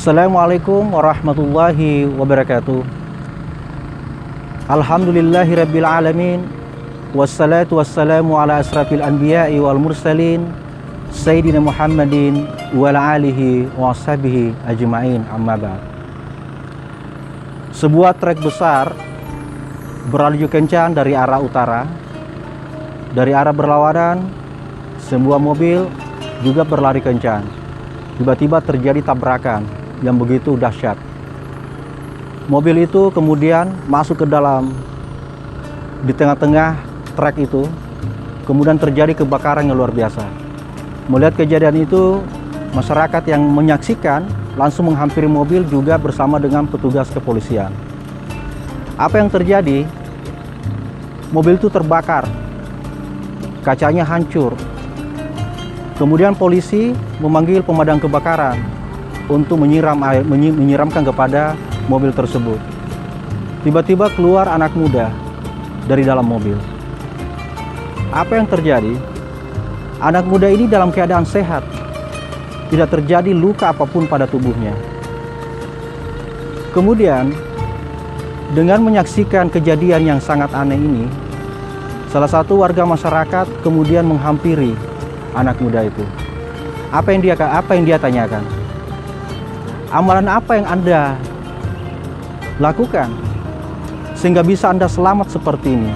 Assalamualaikum warahmatullahi wabarakatuh. Alhamdulillahirabbil alamin. Wassalatu wassalamu ala asrafil anbiya'i wal mursalin Sayyidina Muhammadin wa ala alihi wa sahbihi ajma'in, amma ba'd. Sebuah trek besar berlaju kencang dari arah utara. Dari arah berlawanan, sebuah mobil juga berlari kencang. Tiba-tiba terjadi tabrakan yang begitu dahsyat. Mobil itu kemudian masuk ke dalam, di tengah-tengah trek itu, kemudian terjadi kebakaran yang luar biasa. Melihat kejadian itu, masyarakat yang menyaksikan langsung menghampiri mobil juga bersama dengan petugas kepolisian. Apa yang terjadi? Mobil itu terbakar, kacanya hancur. Kemudian polisi memanggil pemadam kebakaran untuk menyiramkan kepada mobil tersebut. Tiba-tiba keluar anak muda dari dalam mobil. Apa yang terjadi? Anak muda ini dalam keadaan sehat, tidak terjadi luka apapun pada tubuhnya. Kemudian, dengan menyaksikan kejadian yang sangat aneh ini, salah satu warga masyarakat kemudian menghampiri anak muda itu. Apa yang dia tanyakan? Amalan apa yang Anda lakukan sehingga bisa Anda selamat seperti ini?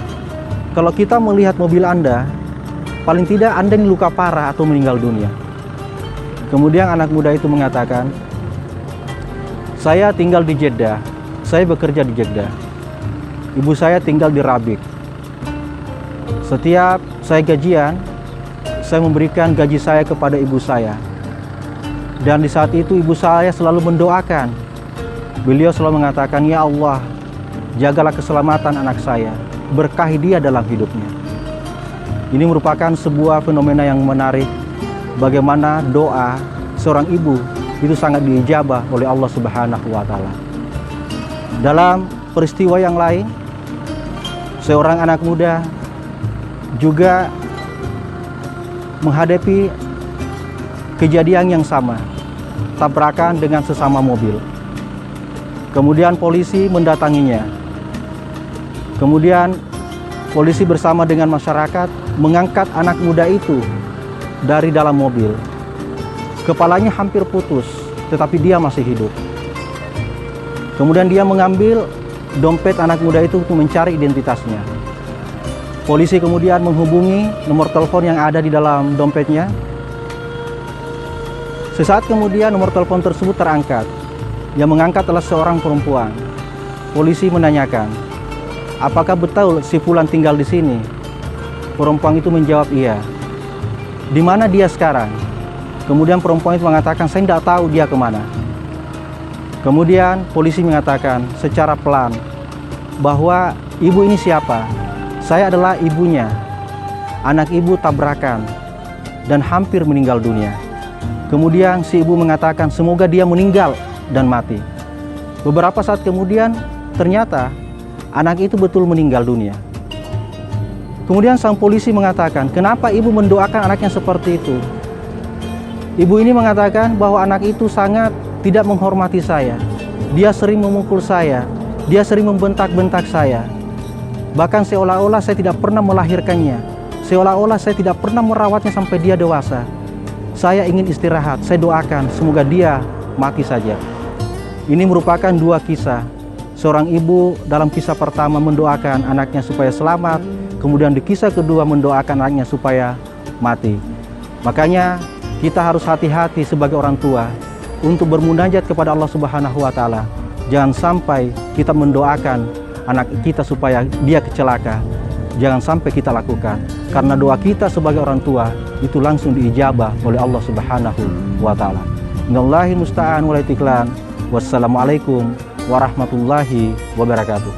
Kalau kita melihat mobil Anda, paling tidak Anda ini luka parah atau meninggal dunia. Kemudian anak muda itu mengatakan, saya tinggal di Jeddah, saya bekerja di Jeddah. Ibu saya tinggal di Rabik. Setiap saya gajian, saya memberikan gaji saya kepada ibu saya. Dan di saat itu ibu saya selalu mendoakan. Beliau selalu mengatakan, ya Allah, jagalah keselamatan anak saya, berkahi dia dalam hidupnya. Ini merupakan sebuah fenomena yang menarik, bagaimana doa seorang ibu itu sangat diijabah oleh Allah Subhanahu wa Ta'ala. Dalam peristiwa yang lain, seorang anak muda juga menghadapi kejadian yang sama, tabrakan dengan sesama mobil. Kemudian polisi mendatanginya. Kemudian polisi bersama dengan masyarakat mengangkat anak muda itu dari dalam mobil. Kepalanya hampir putus, tetapi dia masih hidup. Kemudian dia mengambil dompet anak muda itu untuk mencari identitasnya. Polisi kemudian menghubungi nomor telepon yang ada di dalam dompetnya. Sesaat kemudian nomor telepon tersebut terangkat. Yang mengangkat adalah seorang perempuan. Polisi menanyakan, apakah betul si Fulan tinggal di sini? Perempuan itu menjawab iya. Di mana dia sekarang? Kemudian perempuan itu mengatakan, saya tidak tahu dia kemana. Kemudian polisi mengatakan secara pelan bahwa ibu ini siapa? Saya adalah ibunya. Anak ibu tabrakan dan hampir meninggal dunia. Kemudian si ibu mengatakan semoga dia meninggal dan mati. Beberapa saat kemudian ternyata anak itu betul meninggal dunia. Kemudian sang polisi mengatakan, kenapa ibu mendoakan anaknya seperti itu? Ibu ini mengatakan bahwa anak itu sangat tidak menghormati saya. Dia sering memukul saya. Dia sering membentak-bentak saya. Bahkan seolah-olah saya tidak pernah melahirkannya. Seolah-olah saya tidak pernah merawatnya sampai dia dewasa. Saya ingin istirahat. Saya doakan semoga dia mati saja. Ini merupakan dua kisah. Seorang ibu dalam kisah pertama mendoakan anaknya supaya selamat. Kemudian di kisah kedua mendoakan anaknya supaya mati. Makanya kita harus hati-hati sebagai orang tua untuk bermunajat kepada Allah Subhanahu wa Ta'ala. Jangan sampai kita mendoakan anak kita supaya dia kecelaka. Jangan sampai kita lakukan. Karena doa kita sebagai orang tua itu langsung diijabah oleh Allah Subhanahu wa Ta'ala. Innallahi musta'an wal itiklan. Wassalamualaikum warahmatullahi wabarakatuh.